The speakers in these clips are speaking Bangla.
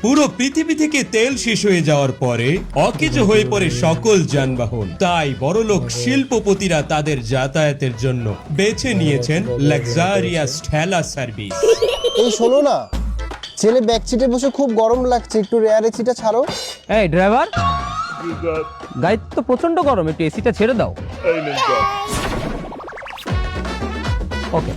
পুরো পৃথিবী থেকে তেল শেষ হয়ে যাওয়ার পরে অকেজো হয়ে পড়ে সকল যানবাহন। তাই বড়লোক শিল্পপতিরা তাদের যাতায়াতের জন্য বেছে নিয়েছেন লাক্সারিয়াস ঠেলা সার্ভিস। এই শোনো না, ছেলে ব্যাক সিটে বসে খুব গরম লাগছে, একটু রেয়ার এসিটা ছাড়ো। এই ড্রাইভার, গাড়ি তো প্রচন্ড গরম, একটু এসিটা ছেড়ে দাও। ওকে।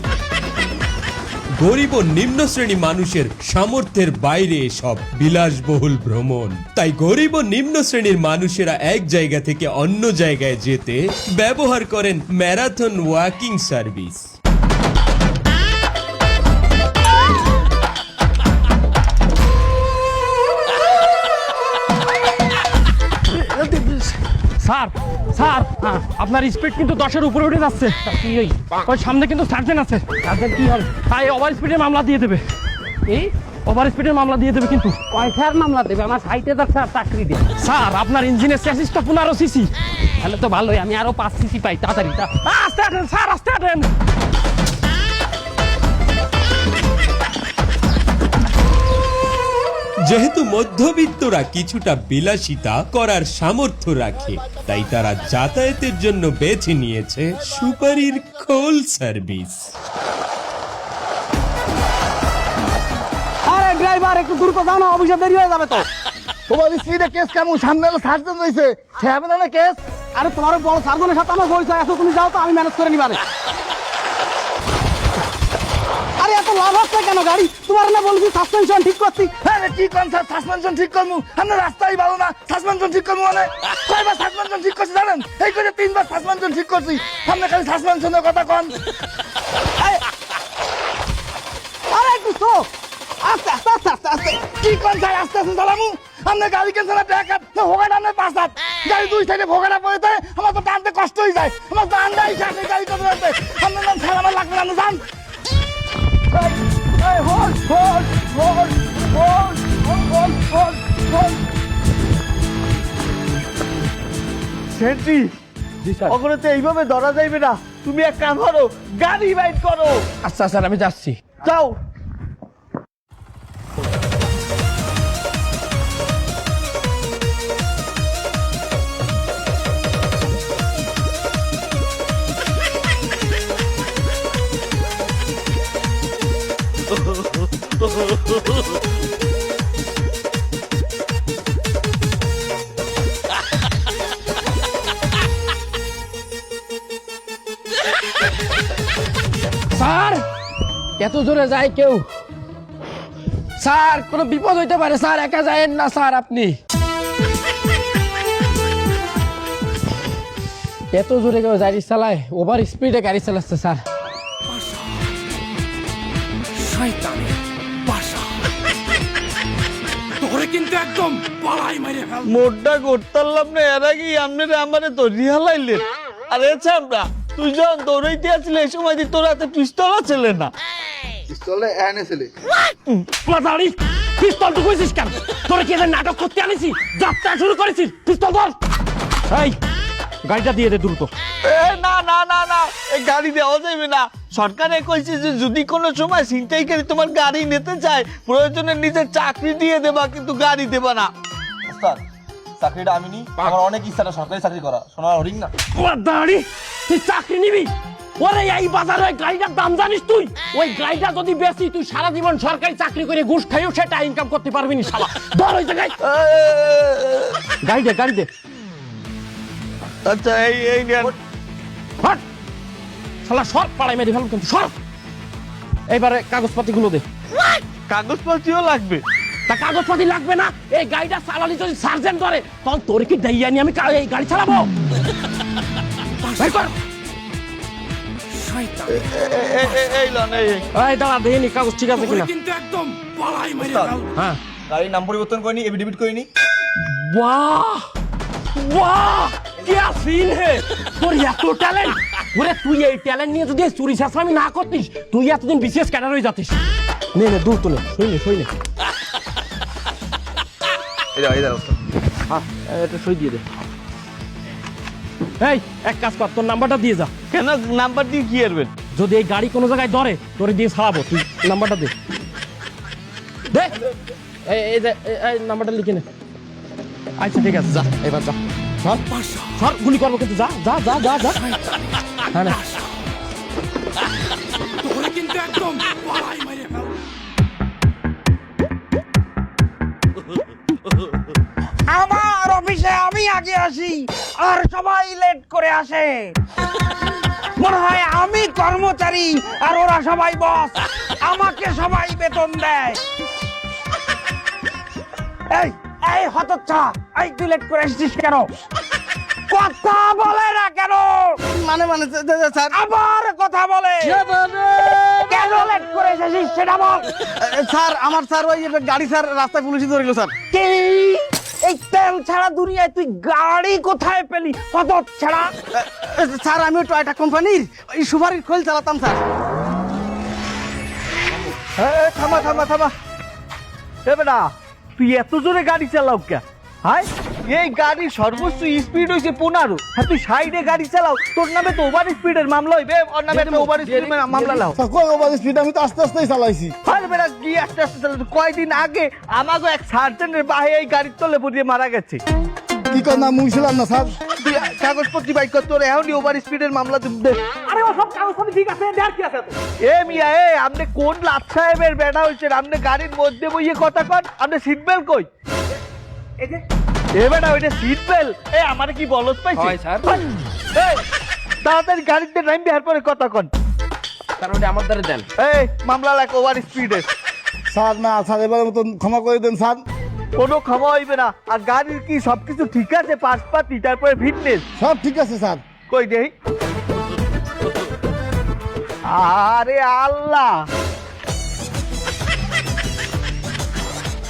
গরিব ও নিম্ন শ্রেণী মানুষের সামর্থ্যের বাইরে এসব বিলাসবহুল ভ্রমণ। তাই গরিব ও নিম্ন শ্রেণীর মানুষেরা এক জায়গা থেকে অন্য জায়গায় যেতে ব্যবহার করেন marathon walking service. Sir sir, আপনার স্পিড কিন্তু 10-এর উপরে উঠে যাচ্ছে। কি ওই সামনে কিন্তু সার্জেন্ট আছে। সার্জেন্ট কি হবে? ওভার স্পিডের মামলা দিয়ে দেবে। এই ওভার স্পিডের মামলা দিয়ে দেবে কিন্তু। কয়টার মামলা দেবে? আমার সাইটে তো স্যার চাকরি দিয়ে। স্যার আপনার ইঞ্জিনের চ্যাসিসটা 15 সিসি। তাহলে তো ভালোই, আমি আরো 5 সিসি পাই তাড়াতাড়ি। আস্তে আটেন স্যার, আস্তে আটেন। যেহেতু মধ্যবিত্তরা কিছুটা বিলাসিতা করার সামর্থ্য রাখে, তাই তারা যাতায়াতের জন্য বেছে নিয়েছে সুপারির খোল সার্ভিস। আরে ড্রাইভার, একটু দূর তো যাও না, অফিসে দেরি হয়ে যাবে তো। তোমার স্পিডে কেস কেমন? সামনে সার্জন রয়েছে, হবে না কেস? আরে তোমার বড় সার্জনের সাথে আমার পরিচয় আছে, তুমি যাও তো, আমি ম্যানেজ করে নিবারে। আরে এত লাভ হচ্ছে কেন গাড়ি? তোমার না বলছি সাসপেনশন ঠিক করছি। হ্যাঁ কি কোন স্যার সাসপেনশন ঠিক করবো? আমরা রাস্তাই ভালো না, সাসপেনশন ঠিক করবো মানে? কয়বার সাসপেনশন ঠিক করছি জানেন? এই করে 3বার সাসপেনশন ঠিক করছি। আপনি খালি সাসপেনশনের কথা কন। আরে একটু তো আস্তে আস্তে আস্তে আস্তে আস্তে। কি কোন স্যার আস্তে আস্তে চালামু? আপনি গাড়ি কেন না ব্যাক আপ ভোগাটা আপনার 5 হাত, গাড়ি 2 সাইডে ভোগাটা পড়ে যায়, আমার তো টানতে কষ্ট হয়ে যায়, আমার তো আন্দাই সাথে গাড়ি করতে রাখতে। আপনার নাম স্যার আমার লাগবে না, জান। সেন্ট্রি, ওখানে তো এইভাবে ধরা যাইবে না। তুমি এক কাম করো, গাড়ি বাইট করো। আচ্ছা স্যার, আমি যাচ্ছি। যাও। স্যার, এত জোরে যায় কেউ? স্যার, কোনো বিপদ হইতে পারে স্যার, একা যায়েন না স্যার। আপনি এত জোরে কেউ গাড়ি চালায়? ওভার স্পিডে গাড়ি চালাচ্ছে স্যার। মোটটা করতাম না, এর আগে আপনারা আমারে তো রিহালাইলেন। আরে চামড়া, তুই যখন দৌড়াইতে আসলে এই সময় তোর হাতে পিস্তল আছিল না? পিস্তলে এনেছিলে দাঁড়ি, পিস্তল তো কইছিস কেন? তোরা কি এদের নাটক করতে আনিছি? যাত্রা শুরু করেছিস? পিস্তল ধর। এই গাড়িটা দিয়ে দে দ্রুত। না না না না, এই গাড়ি দেওয়া যাবে না। সরকারে কইছে যে যদি কোনো সময় ছিনতাইকারী তোমার গাড়ি নিতে চায়, প্রয়োজনে নিজের চাকরি দিয়ে দেবা, কিন্তু গাড়ি দেবা না। চাকরিটা আমি নি, আমার অনেক ইচ্ছা সরকারি চাকরি করা, সোনার হরিং না। দাঁড়ি, তুই চাকরি নিবি? ওরে এই বাজারে ওই গাড়িটার দাম জানিস তুই? ওই গাড়িটা যদি বেশি, তুই সারা জীবন সরকারি চাকরি করে ঘুষ খাইও সেটা ইনকাম করতে পারবি না শালা। ধর ওই জায়গায় গাড়ি দে, গাড়ি দে। আচ্ছা এই নেন। হট শালা, সর, পাড়ায় মেরে ফেলব কিন্তু, সর। এইবারে কাগজপাতিগুলো দে। কাগজপত্রও লাগবে? তা কাগজপাতি লাগবে না? এই গাড়িটা চালালি যদি সার্জেন্ট ধরে, তখন তোর কি দেইয়া নি আমি এই গাড়ি চালাবো? বের কর। এই লন, এই দাঁড়া, দেখিনি কাগজ ঠিক আছে কিনা। হ্যাঁ, গাড়ির নাম পরিবর্তন করিনি, এফিডেভিট করিনি। বাহ বাহ, কি সিন হে তোর, এত ট্যালেন্ট। ওরে তুই এই ট্যালেন্ট নিয়ে যদি চুরি চাষামি না করতিস, তুই এতদিন বিশেষ ক্যাডার হয়ে যাতিস। নে নে, দূর তোলে, সই নে। হ্যাঁ, এটা সই দিয়ে দে। এই এক কাজ কর, তোর নাম্বারটা দিয়ে যা। কেন নাম্বার দিয়ে কি করবেন? যদি এই গাড়ি কোনো জায়গায় ধরে, তোরে দিয়ে ছাড়াবো, তুই নাম্বারটা দে। দে এই যে এই নাম্বারটা লিখে নে। আচ্ছা ঠিক আছে, যা এবার যা। সর গুলি করবো কিন্তু, যা যা যা যা যা। হ্যাঁ না আমার অফিসে আমি আগে আসি আর সবাই লেট করে আসে। মনে হয় আমি কর্মচারী আর ওরা সবাই বস, আমাকে সবাই বেতন দেয়। এই এই হতচ্ছা, এই তুই লেট করে এসেছিস কেন? কথা বলে না কেন? মানে স্যার আবার কথা বলে কেন লেট করে এসেছিস সেটা বল। স্যার আমার স্যার ওই গাড়ি স্যার রাস্তায় পুলিশ ধরে স্যার। কি এই তেল ছাড়া দুনিয়ায় তুই গাড়ি কোথায় পেলি? কত ছাড়া? স্যার আমি টয়টা কোম্পানির ওই সুপারির খোল চালাতাম স্যার। থামা থামা থামা, এ বেটা তুই এত জোরে গাড়ি চালাও কে? হাই, এই গাড়ির সর্বোচ্চ স্পিড হইছে 15। হ্যাঁ তুই সাইডে গাড়ি চালাও, তোর নামে তো ওভার স্পিডের মামলা হইবে। ওর নামে একটা ওভার স্পিডের মামলা লাও। স্যার কই ওভার স্পিড? আমি তো আস্তে আস্তেই চালাইছি। আরে বেটা কি আস্তে আস্তে চালাতো? কয়দিন আগে আমাকে এক সার্জেন্টের বাহে এই গাড়ির তলে পড়িয়ে মারা গেছে। কি কর না মুইছিলাম না স্যার। তুই কাগজপত্র বাইক কর, তোর এখনই ওভার স্পিডের মামলা দে। আরে ও সব কাগজপত্র ঠিক আছে, দেখ কি আছে তো? এ মিয়া, এ আপনি কোন লাট সাহেবের বেটা হইছেন? আপনি গাড়ির মধ্যে বইয়ে কথা কন। আপনি সিট বেল্ট কই? এই যে এ বেটা ওইটা সিট বেল্ট। এ আমারে কি বলদ পাইছে? হয় স্যার। এই তাড়াতাড়ি গাড়িতে নামবি, এরপরে কথা কন। স্যার ওটা আমার দ্বারা দেন। এই মামলা লাগ ওভার স্পিডে। স্যার না স্যার, এবারের মতন ক্ষমা করে দেন স্যার। কোনো ক্ষমা হইবে না। আর গাড়ির কি সবকিছু ঠিক আছে? পার্টসপাতি, তারপরে ফিটনেস সব ঠিক আছে স্যার। কই দেই? আরে আল্লাহ,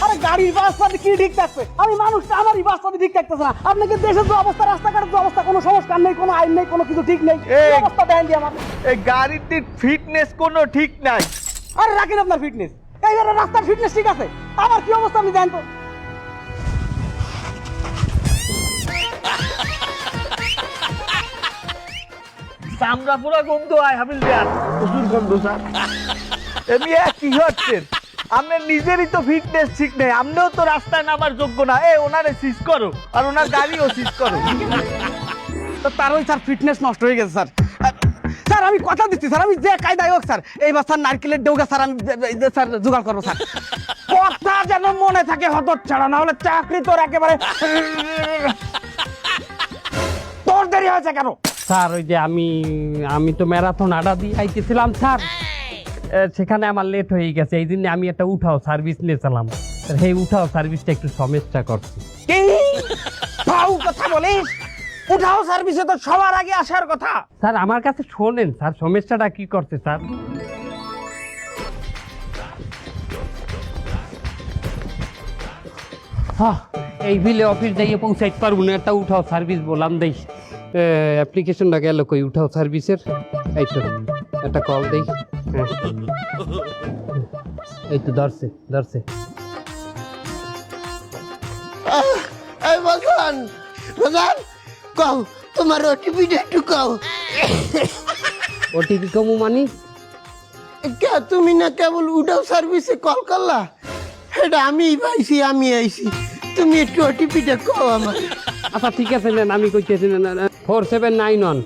আরে গাড়ির বাসপাতি কি ঠিক থাকবে? আমি মানুষটা, আমারই বাসপাতি ঠিক থাকতেছে না। আপনাকে দেশের যে অবস্থা, রাস্তাঘাটের যে অবস্থা, কোনো সংস্কার নেই, কোনো আইন নেই, কোনো কিছু ঠিক নেই। এই- এই অবস্থা দেন দিয়ে আমার। এই গাড়ির ফিটনেস কোনো ঠিক নাই। আরে রাখেন আপনার ফিটনেস, এইবারে রাস্তার ফিটনেস ঠিক আছে, আমার কি অবস্থা আপনি দেন তো। চামড়া পুরা গন্ধ হয় হাবিল দেয়ার, প্রচুর গন্ধ স্যার। এমনি কি হচ্ছেন? আপনার নিজেরই তো ফিটনেস ঠিক নেই, আপনিও তো রাস্তায় নামার যোগ্য না। এ ওনারে সিজ করো, আর ওনার গাড়িও সিজ করো। তো তার ওই স্যার ফিটনেস নষ্ট হয়ে গেছে স্যার। স্যার আমি কথা দিচ্ছি স্যার, আমি যে কায়দায় হোক স্যার এইবার স্যার নারকেলের ডৌগা স্যার আমি স্যার জোগাড় করবো স্যার। কথা যেন মনে থাকে হতচ্ছাড়া, না হলে চাকরি তোর একেবারে। তোর দেরি হয়েছে কেন? স্যার ওই যে আমি তো ম্যারাথন আডা দিয়ে আইতেছিলাম স্যার, সেখানে আমার লেট হয়ে গেছে, এই জন্য আমি একটা উঠাও সার্ভিস নিয়েছিলাম। সেই উঠাও সার্ভিসটা একটু সমস্যা করছে। কি ফাউ কথা বলিস? উঠাও সার্ভিসে তো সবার আগে আসার কথা। স্যার আমার কাছে শোনেন স্যার, সমস্যাটা কি করছে স্যার? এই বিলে অফিস যাইয়ে পৌঁছাইতে পারবো না, একটা উঠাও সার্ভিস বললাম দেই। অ্যাপ্লিকেশনটা গেল কই উঠাও সার্ভিসের? এই তো একটা কল দেই। এই তো ধরছে। বাজান বাজান কও তোমার ওটিপিটা একটু কও। ওটিপি কমু মানি? কে তুমি না কেবল উঠাও সার্ভিসে কল করলা? এটা আমি পাইছি, আমি আইছি, তুমি একটু ওটিপিটা কও আমার। আচ্ছা ঠিক আছে নেন, আমি কইতেছি 4791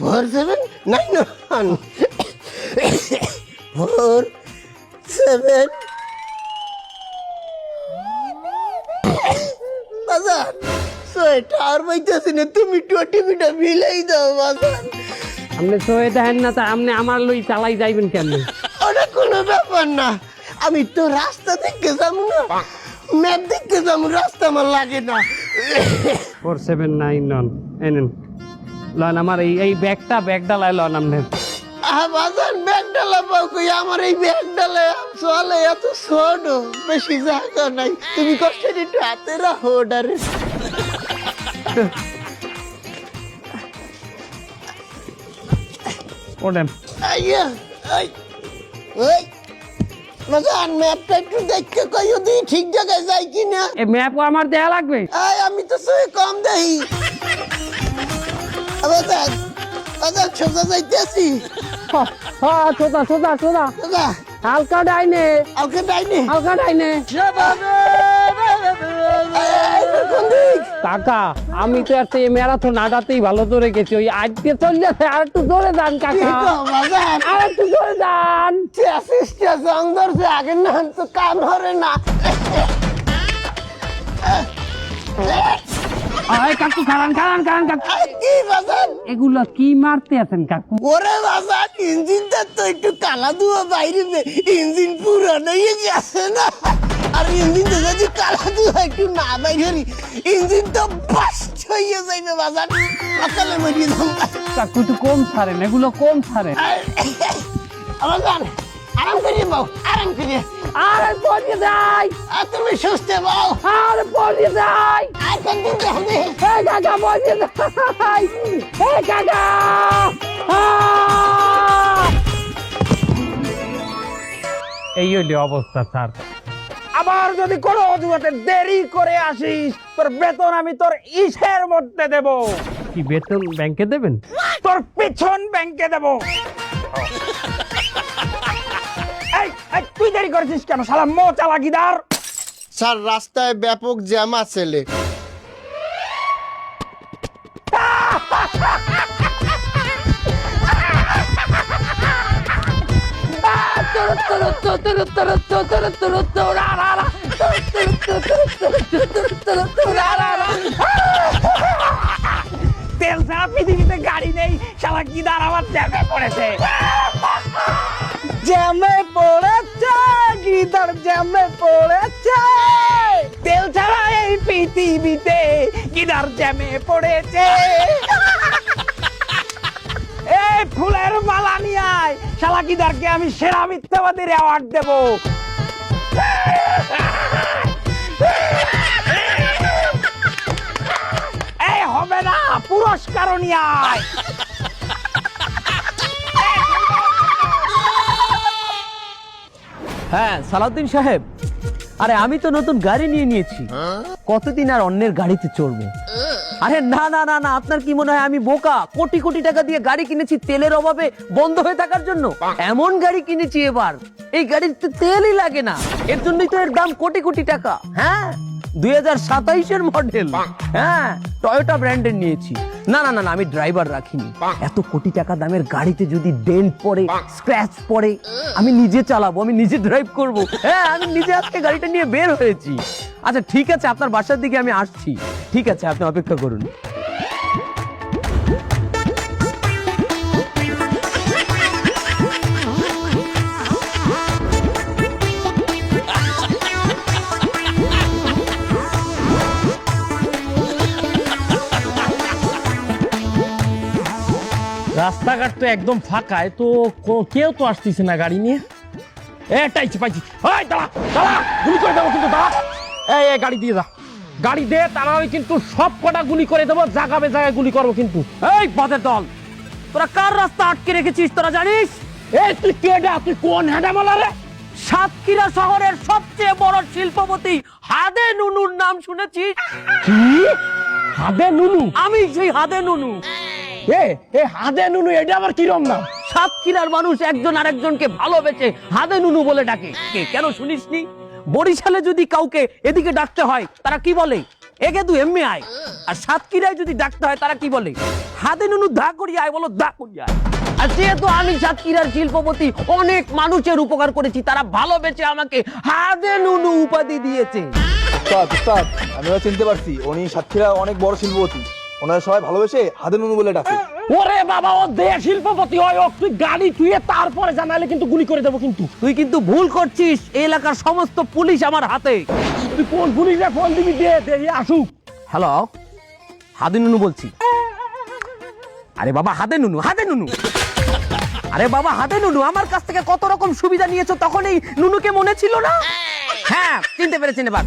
4791 47 বাজান সোয়েটা আর পাইতেছি না, তুমি একটু ওটিপিটা মিলাই দাও বাজান। আপনি সয়ে দেখেন না, তা আপনি আমার লই চালাই যাইবেন কেমনে? ওটা কোনো ব্যাপার না, আমি তো রাস্তা দেখতে যাবো না, ম্যাপ দেখতে যাবো, রাস্তা আমার লাগে না। 4791 এনেন লন আমার এই ব্যাগটা লাই লন আপনি। বাজান ব্যাগ ডালা পাও কই? আমার এই ব্যাগ ডালা চলে এত ছোট, বেশি জায়গা নাই, তুমি কষ্ট একটু হাতে রাখো ওটারে। ওঠেন। আইয়া আই ওই বাজান ম্যাপটা একটু দেখতে কইও দি ঠিক জায়গায় যাই কিনা। এই ম্যাপও আমার দেয়া লাগবে? আই আমি তো সই কম দেই। বাজান বাজান সোজা যাইতেছি। সোজা দাদা হালকা ডাইনে ওকে ডাইনে হালকা ডাইনে কাকা আমি তো একটা ম্যারাথন আগাতেই ভালো ধরে গেছি ওই আজকে চলে যাচ্ছে আর একটু জোরে যান কাকা বাজান আর একটু জোরে যান অন্দর সে আগে না তো কান হরে না আয় কাকু খারান খারান খারান কাকু কি বাজান এগুলো কি মারতে আছেন কাকু ওরে বাজান ইঞ্জিনটা তো একটু কালা ধোয়া বাইরে ইঞ্জিন পুরানো হয়ে গেছে না আর ইঞ্জিনটা যদি কালা ধোয়া একটু না বাইরে ইঞ্জিন তো বাস্ট হয়ে যাইবে বাজান সকালে মরিয়ে দাম কাকু একটু কম ছাড়েন এগুলো কম ছাড়েন বাজান আরাম করিয়ে বাও আরাম করিয়ে আরে পড়ে যাই আর তুমি সুস্থ বাও আরে পড়ে যাই আর কোনদিন যাবে এই কাকা পড়ে যাই এই কাকা এই হইলো অবস্থা স্যার আবার যদি কোনো অজুহাতে দেরি করে আসিস তোর বেতন আমি তোর ইসের মধ্যে দেব, কি বেতন ব্যাংকে দেবেন তোর পিছন ব্যাংকে দেব। এই এই, তুই দেরি করেছিস কেন শালা মো চালাকিদার? স্যার রাস্তায় ব্যাপক জ্যাম আছে তেল ছাড়া পৃথিবীতে গাড়ি নেই, শালা কিদার আমার জ্যামে পড়েছে। জ্যামে পড়েছে গিদার, জ্যামে পড়েছে। তেল ছাড়া এই পৃথিবীতে গিদার জ্যামে পড়েছে। এই ফুলের মালা নিয়ে আয়, শালা গিদারকে আমি সেরা মিথ্যাবাদীর অ্যাওয়ার্ড দেব। এই হবে না, পুরস্কারও নিয়ে আয়। হ্যাঁ সালাউদ্দিন সাহেব, আরে আমি তো নতুন গাড়ি নিয়ে নিয়েছি, কতদিন আর অন্যের গাড়িতে চড়বো? আরে না না না না, আপনার কি মনে হয় আমি বোকা? কোটি কোটি টাকা দিয়ে গাড়ি কিনেছি তেলের অভাবে বন্ধ হয়ে থাকার জন্য? এমন গাড়ি কিনেছি এবার, এই গাড়ির তো তেলই লাগে না, এর জন্যই তো এর দাম কোটি কোটি টাকা। হ্যাঁ 2027-এর মডেল, হ্যাঁ টয়োটা ব্র্যান্ডের নিয়েছি। না না না না, আমি ড্রাইভার রাখিনি। এত কোটি টাকা দামের গাড়িতে যদি ডেন্ট পড়ে, স্ক্র্যাচ পড়ে, আমি নিজে চালাবো, আমি নিজে ড্রাইভ করব। হ্যাঁ আমি নিজে আজকে গাড়িটা নিয়ে বের হয়েছি। আচ্ছা ঠিক আছে, আপনার বাসার দিকে আমি আসছি। ঠিক আছে, আপনি অপেক্ষা করুন। রাস্তাঘাট তো একদম ফাঁকায়, তো কেউ তো আসতেছে না গাড়ি নিয়ে। পাইছি এই দাঁড়া দাঁড়া, গুলি করে দেবো কিন্তু, দাঁড়া। এই গাড়ি দিয়ে যা, গাড়ি দে, তারা কিন্তু সব কটা গুলি করে দেবো, জায়গাবে জায়গায় গুলি করবো কিন্তু। এই পথের দল, তোরা কার রাস্তা আটকে রেখেছিস তোরা জানিস? এই তুই কেডা, তুই কোন হেডামালা রে? সাতক্ষীরা শহরের সবচেয়ে বড় শিল্পপতি হাদে নুনুর নাম শুনেছিস? কি হাদে নুনু? আমি সেই হাদে নুনু। এ হাদে নুনু, এটা আবার কিরম নাম? সাতক্ষীরার মানুষ একজন আরেকজনকে ভালোবেসে হাদে নুনু বলে ডাকে। কেন শুনিসনি? বরিশালে যদি কাউকে এদিকে ডাকতে হয় তারা কি বলে? একে তুই এমনি আয়। আর সাতক্ষীরায় যদি ডাকতে হয় তারা কি বলে? হাদে নুনু দা করিয়া আয়, বলো দা করিয়া আয়। আর যেহেতু আমি সাতক্ষীরার শিল্পপতি, অনেক মানুষের উপকার করেছি, তারা ভালোবেসে আমাকে হাদে নুনু উপাধি দিয়েছে। উস্তাদ, আমিও চিনতে পারছি, উনি সাতক্ষীরা অনেক বড় শিল্পপতি, ওনারা সবাই ভালোবেসে হাদে নুনু বলে ডাকে। ওরে বাবা, ও দে শিল্পপতি হয়, ও তুই গাড়ি তুইয়ে তারপরে জানালে কিন্তু গুলি করে দেবো কিন্তু। তুই কিন্তু ভুল করছিস, এই এলাকার সমস্ত পুলিশ আমার হাতে। তুই কোন পুলিশে ফোন দিবি? দে আসুক। হ্যালো, হাদে নুনু বলছি। আরে বাবা হাদে নুনু, হাদে নুনু, আরে বাবা হাদে নুনু, আমার কাছ থেকে কত রকম সুবিধা নিয়েছো, তখন এই নুনুকে মনে ছিল না? হ্যাঁ চিনতে পেরেছেন এবার।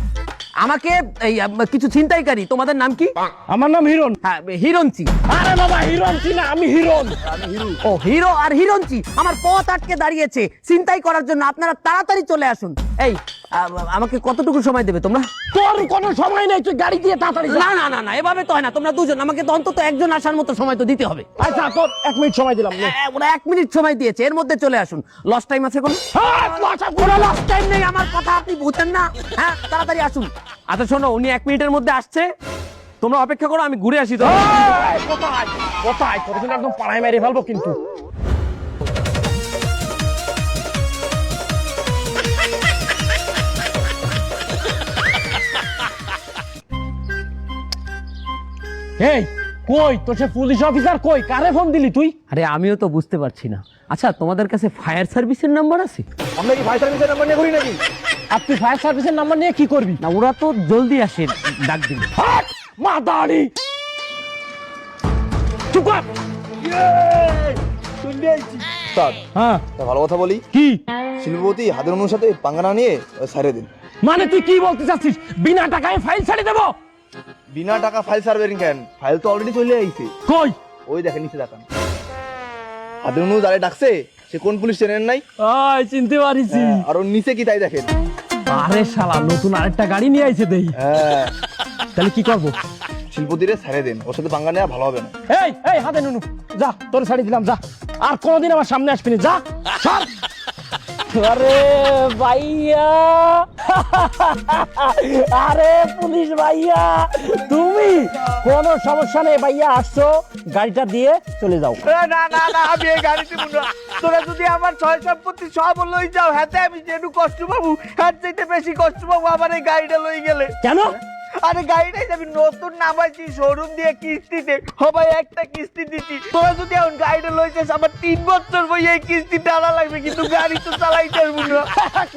আমাকে এই কিছু ছিনতাইকারী, তোমাদের নাম কি? আমার নাম হিরণ। হ্যাঁ হিরঞ্চি। আরে বাবা হিরণচি না, আমি হিরণ। ও হিরো আর হিরঞ্চি আমার পথ আটকে দাঁড়িয়েছে ছিনতাই করার জন্য, আপনারা তাড়াতাড়ি চলে আসুন। এই আমাকে কতটুকু সময় দেবে তোমরা? তোর কোনো সময় নেই, তুই গাড়ি দিয়ে তাড়াতাড়ি যা। না না না, এভাবে তো হয় না, তোমরা দুজন, আমাকে তো অন্তত একজন আসার মতো সময় তো দিতে হবে। আচ্ছা তোর 1 মিনিট সময় দিলাম। ওরা 1 মিনিট সময় দিয়েছে, এর মধ্যে চলে আসুন। লস টাইম আছে কোনো? কোনো লস টাইম নেই, আমার কথা আপনি বুঝেন না? হ্যাঁ, তাড়াতাড়ি আসুন। আচ্ছা শোনো, উনি 1 মিনিটের মধ্যে আসছে, তোমরা অপেক্ষা করো, আমি ঘুরে আসি। তো কোথায় কোথায় তোর কিন্তু একদম পাড়ায় মেরে ফেলবো কিন্তু। এই কই তোর সে পুলিশ অফিসার কই? কারে ফোন দিলি তুই? আরে আমিও তো বুঝতে পারছি না। আচ্ছা তোমাদের কাছে ফায়ার সার্ভিসের নাম্বার আছে? আমরা কি ফায়ার সার্ভিসের নাম্বার নিয়ে ঘুরি নাকি? আপনি ফায়ার সার্ভিসের নাম্বার নিয়ে কি করবি? না, ওরা তো জলদি আসে, ডাক দিন। মা দাঁড়ি চুপ কর। উস্তাদ, হ্যাঁ তা ভালো কথা বলি, কি শিল্পপতি হাদের অনুর সাথে পাঙ্গা না নিয়ে সারিয়ে দিন। মানে তুই কি বলতে চাচ্ছিস? বিনা টাকায় ফাইল ছেড়ে দেবো? বিনা টাকা ফাইল সার্ভেরিং কেন? ফাইল তো অলরেডি চলে আইছে। কই? ওই দেখেন নিচে দেখান। হাদের অনু যারে ডাকছে সে কোন পুলিশ চেনেন নাই? আয় চিনতে পারিছি। আর ওর নিচে কি তাই দেখেন। আরে শালা নতুন আরেকটা গাড়ি নিয়ে আইছে দেই। হ্যাঁ, তাহলে কি করব? শিল্পপতিরে ছাড়ে দেন, ওর সাথে পাঙ্গা নেওয়া ভালো হবে না। এই এই হাতে নুনু যা, তোর ছাড়ি দিলাম, যা আর কোনোদিন আমার সামনে আসবি না, যা সর। আরে ভাইয়া, আরে পুলিশ ভাইয়া, তুমি কোনো সমস্যা নেই ভাইয়া, আসছো গাড়িটা দিয়ে চলে যাও। না না না, আমি এই গাড়ি দিব না। তোরা যদি আমার ছয় সম্পত্তি সব লই যাও, হাতে আমি যেটু কষ্ট পাবো, হাত চাইতে বেশি কষ্ট পাবো আমার এই গাড়িটা লই গেলে। কেন? আরে গাড়িটাই আমি নতুন নামাইছি শোরুম দিয়ে কিস্তিতে, সবাই একটা কিস্তি দিচ্ছি। তোরা যদি এখন গাড়িটা লই যাস, আমার 3 বছর বই এই কিস্তি টানা লাগবে, কিন্তু গাড়ি তো চালাইতে পারবো না।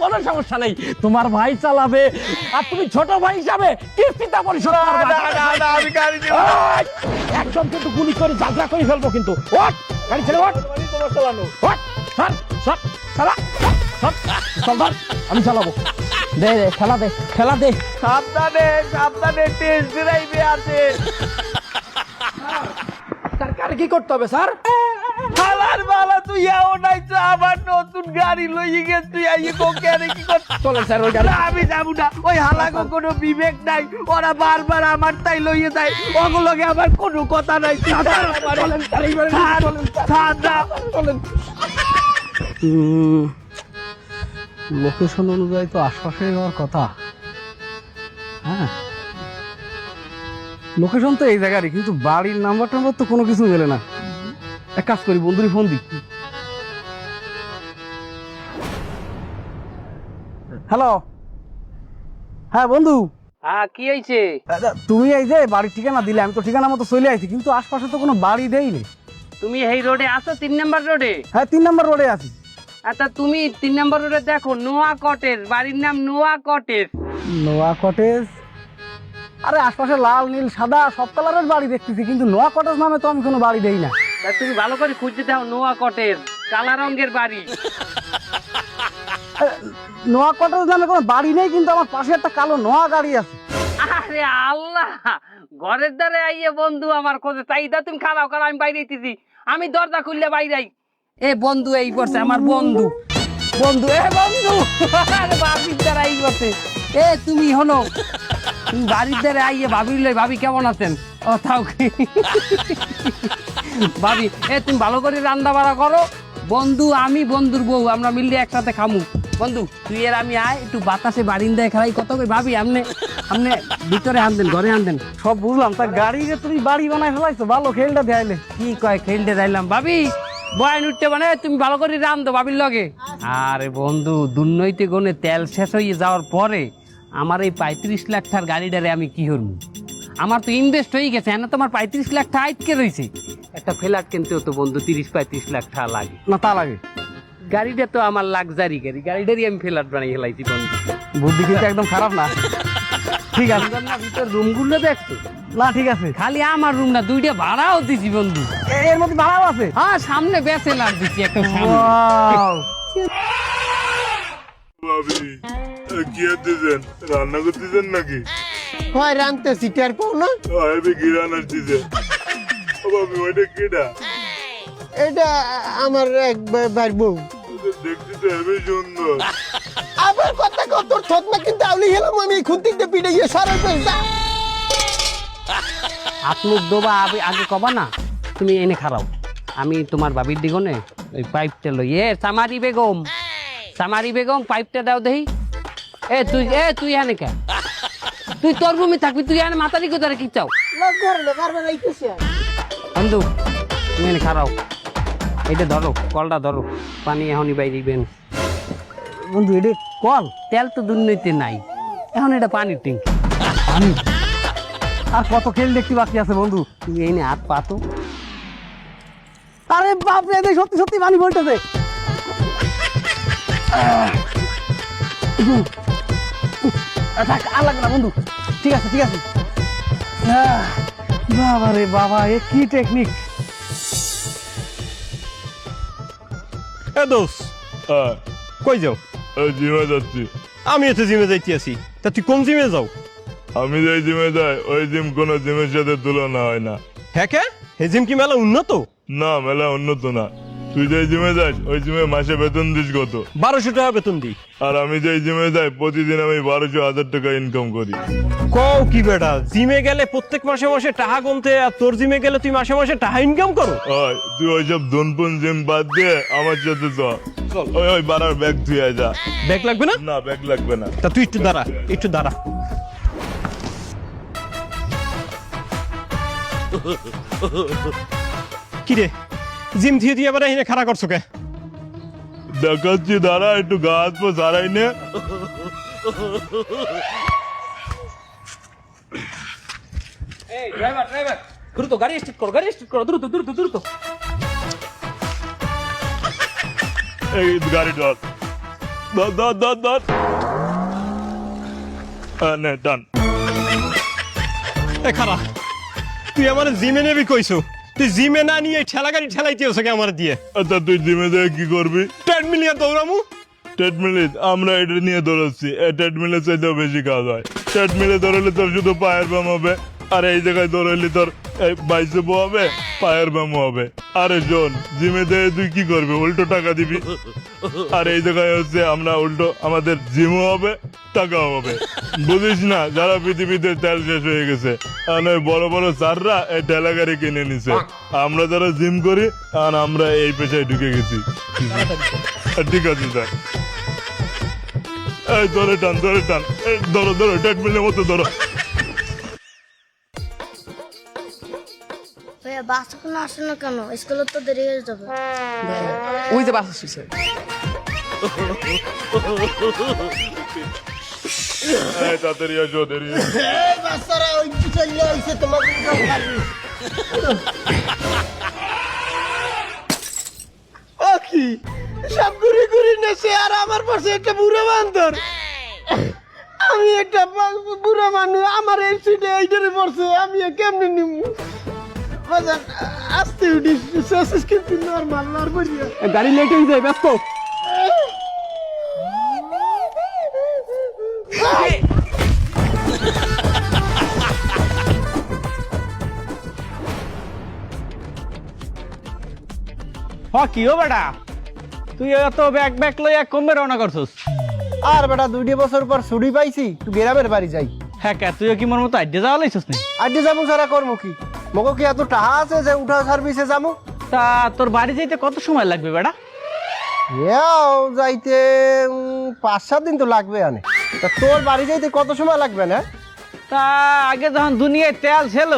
কোনো সমস্যা নেই, তোমার ভাই চালাবে আর তুমি ছোট ভাই হিসাবে কিস্তিটা পরিশোধ করবে। না না না, আমি গাড়ি দেব না। একদম কিন্তু গুলি করে ঝাঁঝরা করে ফেলবো কিন্তু। ওঠ গাড়ি ছেড়ে ওঠ। তোমার চালানো। ওঠ সর সর চালা সর, চল ধর, আমি চালাবো। দে দে খেলা দে, খেলা দে। সাবধানে সাবধানে, টেস্ট ড্রাইভে আছে। সরকার কি করতে হবে স্যার? হালার বালা, তুই এও নাই তো আমার নতুন গাড়ি লই গেছ, তুই আইয়ে কোকে আরে কি কর? চলেন স্যার ওই গাড়ি। না, আমি যাবো না। ওই হালাগো কোনো বিবেক নাই, ওরা বারবার আমার তাই লইয়ে যায়, ওগুলোকে আমার কোনো কথা নাই। তুই ছাড় আমারে। চলেন স্যার, এইবারে ছাড়, চলেন স্যার। ছাড় না। চলেন। লোকেশন অনুযায়ী তো আশপাশে যাওয়ার কথা। হ্যাঁ লোকেশন তো এই জায়গারই, কিন্তু বাড়ির নাম্বার টাম্বার তো কোনো কিছু মেলে না। এক কাজ করি, বন্ধুরই ফোন দিই। হ্যালো, হ্যাঁ বন্ধু। হ্যাঁ, কি হয়েছে? তুমি এই যে বাড়ির ঠিকানা দিলে, আমি তো ঠিকানা মতো চলে আইছি, কিন্তু আশপাশে তো কোনো বাড়ি দেয়নি। তুমি এই রোডে আছো, 3 নম্বর রোডে? হ্যাঁ 3 নম্বর রোডে আছি। আচ্ছা তুমি 3 নম্বর রোডে দেখো, নোয়া কটেজ, বাড়ির নাম নোয়া কটেজ। নোয়া কটেজ? আরে আশপাশে লাল নীল সাদা সব কালারের বাড়ি দেখতেছি, কিন্তু নোয়া কটেজ নামে তো আমি কোনো বাড়ি দেই না। তা তুমি ভালো করে খুঁজতে দাও, নোয়া কটেজ, কালা রঙের বাড়ি। নোয়া কটেজ নামে কোনো বাড়ি নেই, কিন্তু আমার পাশে একটা কালো নোয়া গাড়ি আছে। আরে আল্লাহ, ঘরের দ্বারে আইয়ে বন্ধু আমার খোঁজে, তাই দা তুমি খারাও খারাও, আমি বাইরে দিতেছি, আমি দরজা খুললে বাইরে। এ বন্ধু এই করছে, আমার বন্ধু বন্ধু, এ বন্ধু, আরে বাবির দ্বারা এই করছে। এ তুমি হলো, তুমি বাড়ির দ্বারে আইয়ে ভাবির লই, ভাবি কেমন আছেন? ও থাও ভাবি, এ তুমি ভালো করে রান্না বাড়া করো। বন্ধু আমি বন্ধুর বউ, আমরা মিললে একসাথে খামু। বন্ধু তুই এর আমি আয়, একটু বাতাসে বারিন্দায় খেলাই কত কই। ভাবি আপনি আপনি ভিতরে আনতেন, ঘরে আনতেন। সব বুঝলাম, তা গাড়ি যে তুমি বাড়ি বানাই ফেলাইছো, ভালো খেলটা দেয়াইলে। কি কয় খেলতে যাইলাম? ভাবি বয়ান উঠতে মানে তুমি ভালো করে রান্ধো ভাবির লগে। আরে বন্ধু, দুর্নৈতে গনে তেল শেষ হয়ে যাওয়ার পরে আমার এই 35 লাখ টাকার গাড়িটারে আমি কি করবো? আমার তো ইনভেস্ট হয়ে গেছে, হ্যাঁ, তোমার 35 লাখ টাকা আটকে রয়েছে। একটা ফ্ল্যাট কিনতেও তো বন্ধু 30-35 লাখ টাকা লাগে না? তা লাগে। গাড়িটা তো আমার লাক্সারি গাড়ি, গাড়িটারই আমি ফ্ল্যাট বানিয়ে ফেলাইছি বন্ধু। বুদ্ধি কিন্তু একদম খারাপ না। ঠিক আছে, ভিতর রুমগুলো দেখছো? না ঠিক আছে। খালি আমার রুম না, 2টা ভাড়াও দিছি বন্ধু। এর মধ্যে ভাড়াও আছে? হ্যাঁ, সামনে ব্যাচেলার দিছি একটা সামনে। Wow! ভাবি কি দিতেন? রান্না করতেছেন নাকি? হয় রানতেছি, টের পাও না? আমি গিরান আসতেছে। ভাবি ওইটা কেডা? এটা আমার এক ভাইয়ের বউ। দেখতে তো হেবি সুন্দর। আবার কথা কত তোর থত না কিন্তু আউলি গেলাম আমি খুঁতিতে পিড়ে গিয়ে সরে যা। হাত মুখ দোবা আগে কবা না, তুমি এনে খারাও, আমি তোমার বাবির দিগনে ওই পাইপটা লই। সামারি বেগম পাইপটা দাও দেহি। তুই এনে কে, তুই তোর রুমে থাকবি, তুই এনে মাথা দিকে ধরে কি চাও? বন্ধু তুমি এনে খারাও, এইটা ধরো, কলটা ধরো, পানি এখনই বাইরিবেন। বন্ধু এটা কল, তেল তো দুর্নীতি নাই, এখন এটা পানির ট্যাঙ্কি। পানি আর কত খেল দেখতে বাকি আছে বন্ধু? তুমি এনে হাত পাতো। আরে বাপ রে, এদের সত্যি সত্যি পানি পড়তেছে। থাক, আর লাগবে না বন্ধু, ঠিক আছে ঠিক আছে। বাবা রে বাবা, এ কি টেকনিক! এ দোষ, কই যাও? জিমে যাচ্ছি। আমি এতে জিমে যাইতে আছি, তা তুই কোন জিমে যাও? আমি যাই জিমে যাই, ওই জিম কোনো জিমের সাথে তুলনা হয় না। হ্যাঁ কে, হে জিম কি মেলা উন্নত? না, মেলা উন্নত না। তুই যে জিমে যাস ওই জিমে মাসে বেতন দিস কত? 1200 টাকা বেতন দিই। আর আমি যে জিমে যাই প্রতিদিন আমি 1200-1000 টাকা ইনকাম করি। কও কি বেটা, জিমে গেলে প্রত্যেক মাসে মাসে টাকা গুনতে, আর তোর জিমে গেলে তুই মাসে মাসে টাকা ইনকাম করো? ওই তুই ওইসব ধনপুন জিম বাদ দিয়ে আমার সাথে চল। ওই বাড়ার ব্যাগ ধুয়ে যা। ব্যাগ লাগবে না? না, ব্যাগ লাগবে না। তা তুই একটু দাঁড়া, একটু দাঁড়া। কিরে, জিম দিয়ে দিয়ে এবার এখানে খাড়া করছো কে? দেখাচ্ছি, দাঁড়া, একটু গা হাত পা সারাই নে। ড্রাইভার দ্রুত গাড়ি স্টার্ট করো, দ্রুত দ্রুত দ্রুত। এই গাড়ি ধর, ধর ধর ধর ধর। নে, ডান। এ খাড়া, তুই আমার জিমে নেবি কইছো, তুই জিমে না নিয়ে ঠেলা গাড়ি ঠেলাইতে হচ্ছে আমার দিয়ে। আচ্ছা, তুই জিমে যাই কি করবি? ট্রেডমিলে দৌড়ামু। ট্রেডমিলে আমরা এটা নিয়ে দৌড়াচ্ছি, এই ট্রেডমিলে চাইতেও বেশি কাজ হয়। ট্রেডমিলে দৌড়ালে তোর শুধু পায়ের ব্যায়াম হবে, আর এই জায়গায় দৌড়াইলে তোর বাইসেপও হবে, পায়ের ব্যায়ামও হবে। আরে শোন, জিমে দিয়ে তুই কি করবি? উল্টো টাকা দিবি। আর এই জায়গায় হচ্ছে আমরা উল্টো, আমাদের জিমও হবে, টাকাও হবে। বুঝিস না, যারা পৃথিবীতে তেল শেষ হয়ে গেছে, কারণ ওই বড় বড় স্যাররা এই ঠেলা গাড়ি কিনে নিছে। আমরা যারা জিম করি, আর আমরা এই পেশায় ঢুকে গেছি। ঠিক আছে স্যার। এই ধরে টান, ধরে টান, ধরো ধরো, ট্রেডমিলের মতো ধরো। বাস কোনো আসে না কেন? স্কুলে তো দেরি হয়ে যাবে। ওই যে বাস আসছে। তাড়াতাড়ি আসো, দেরি এই বাচ্চারা ওই চলে আইছে তোমাকে খালি। ও কি সব ঘুরে ঘুরে নেছে, আর আমার পাশে একটা বুড়ো বান্দর। আমি একটা বুড়ো মানুষ, আমার এই সিটে এইটারে পড়ছে, আমি কেমনে নিব? আস্তে উঠি, শেষ কিন্তু নর্মাল নর্মাল। গাড়ি লেট হয়ে যায়, ব্যস্ত। কি ও বেটা, তুই এত ব্যাগ ব্যাগ লইয়া কমবে রওনা করছস? আর বেটা 2 বছর পর ছুটি পাইছি, তুই গ্রামের বাড়ি যাই। হ্যাঁ কে, তুইও কি মোর মতো আড্ডে যাওয়া লাইছস নি? আড্ডে যাবো সারা কর্ম কি? মগো কি এত টাকা আছে যে উঠা সার্ভিসে যাবো? তা তোর বাড়ি যাইতে কত সময় লাগবে বেটা? যাইতে 5-7 দিন তো লাগবে। আনে তা তোর বাড়ি যাইতে কত সময় লাগবে না? তা আগে যখন দুনিয়ায় তেল ছিল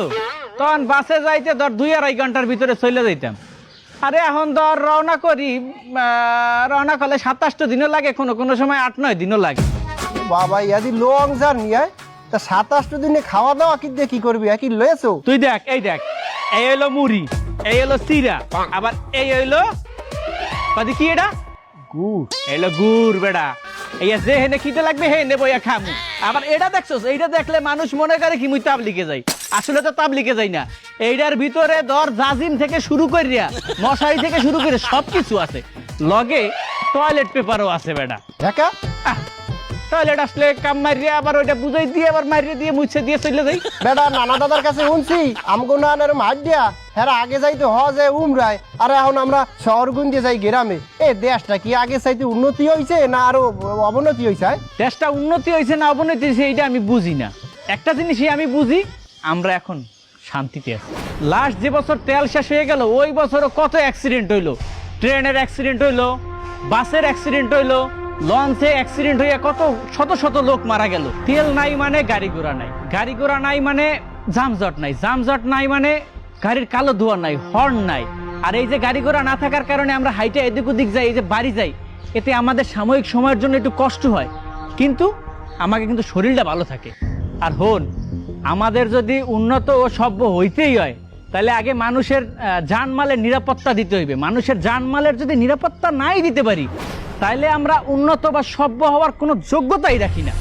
তখন বাসে যাইতে ধর 2-2.5 ঘন্টার ভিতরে চলে যাইতাম। আরে এখন ধর রওনা করি, রওনা করলে 27 দিনও লাগে, কোনো কোনো সময় 8-9 দিনও লাগে। বাবা, ইয়াদি লং জার্নি। তা 27 দিনে খাওয়া দাওয়া কি করবি? কি লয়েছো তুই? দেখ, এই দেখ, এই হইলো মুড়ি, এই হলো চিরা, আবার এই হইলো কদি কি এটা গুড়। এলো গুড় বেড়া। এই যে হেনে খিদে লাগবে হে নেবো খামু। আবার এটা দেখছোস, এইটা দেখলে মানুষ মনে করে কি মুই তাবলিগে যাই, আসলে তো তাবলিগে যাই না। এইটার ভিতরে ধর জাজিম থেকে শুরু করিয়া মশারি থেকে শুরু করে সবকিছু আছে, লগে টয়লেট পেপারও আছে বেড়া। দেখা টয়লেট আসলে কাম মারিয়ে আবার ওইটা বুঝাই দিয়ে আবার মারিয়ে দিয়ে মুছে দিয়ে চলে যাই। বেটা নানা দাদার কাছে শুনছি আমগো না মার দিয়া হ্যাঁ আগে যাইতে হজে উমরায় আর এখন আমরা শহর গুঞ্জে যাই গ্রামে। এ দেশটা কি আগে চাইতে উন্নতি হয়েছে না আরো অবনতি হয়েছে? দেশটা উন্নতি হয়েছে না অবনতি হয়েছে এইটা আমি বুঝি না। একটা জিনিসই আমি বুঝি, আমরা এখন শান্তিতে আছি। লাস্ট যে বছর তেল শেষ হয়ে গেল ওই বছরও কত অ্যাক্সিডেন্ট হইলো, ট্রেনের অ্যাক্সিডেন্ট হইলো, বাসের অ্যাক্সিডেন্ট হইলো, লঞ্চে অ্যাক্সিডেন্ট হয়ে কত শত শত লোক মারা গেল। তেল নাই মানে গাড়ি ঘোড়া নাই, গাড়ি ঘোড়া নাই মানে যানজট নাই, যানজট নাই মানে গাড়ির কালো ধোঁয়া নাই, হর্ন নাই। আর এই যে গাড়ি ঘোড়া না থাকার কারণে আমরা হাইটে এদিক ওদিক যাই, এই যে বাড়ি যাই, এতে আমাদের সাময়িক সময়ের জন্য একটু কষ্ট হয়, কিন্তু আমাকে কিন্তু শরীরটা ভালো থাকে। আর হন, আমাদের যদি উন্নত ও সভ্য হইতেই হয় তাহলে আগে মানুষের জানমালের নিরাপত্তা দিতে হইবে। মানুষের জানমালের যদি নিরাপত্তা নাই দিতে পারি তাহলে আমরা উন্নত বা সভ্য হওয়ার কোনো যোগ্যতাই রাখি না।